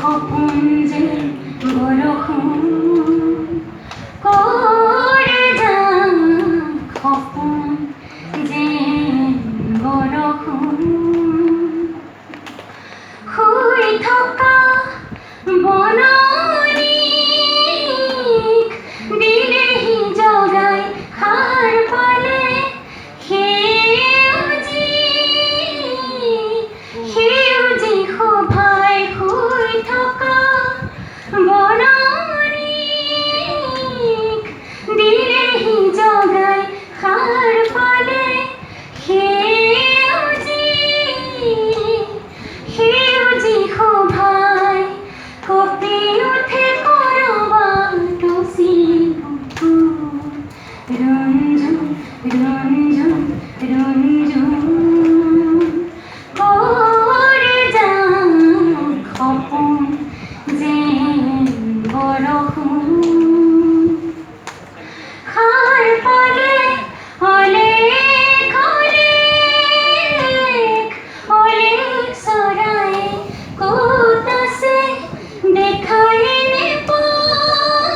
খপন যে বৰষুণ কৰে যাম খপন যে বৰষুণ শুই থকা বননিক দিলেহি জগাই সাৰ পালে সেউজী শোভাই শুই থকা বননিক দিলেহি জগাই সাৰ পালে সেউজী শোভাই কঁপি উঠে কৰবাত ৰঞ্জুন ৰঞ্জুন ৰঞ্জুন কৰে যাম খপন যে বৰষুণ সাৰ পালে অলেখ অলেখ অলেখ চৰাই ক'ত আছে দেখাই নেপাওঁ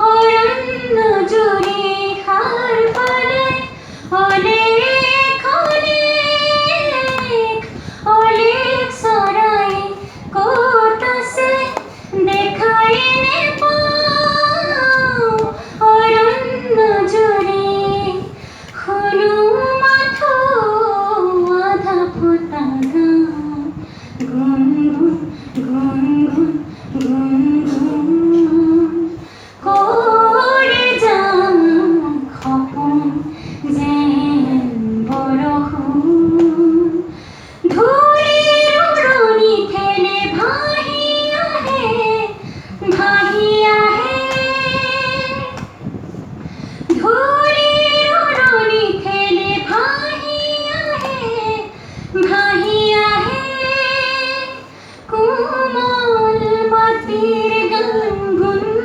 অৰণ্য জুৰি সাৰ পালে অলেখ অলেখ অলেখ চৰাই ক'ত আছে দেখাই নেপাওঁ অৰণ্য জুৰি শুনো মাথো আধা ফুটা গান গুণগুণ গুণগুণ গুণগুণ কৰে যাম খপন যে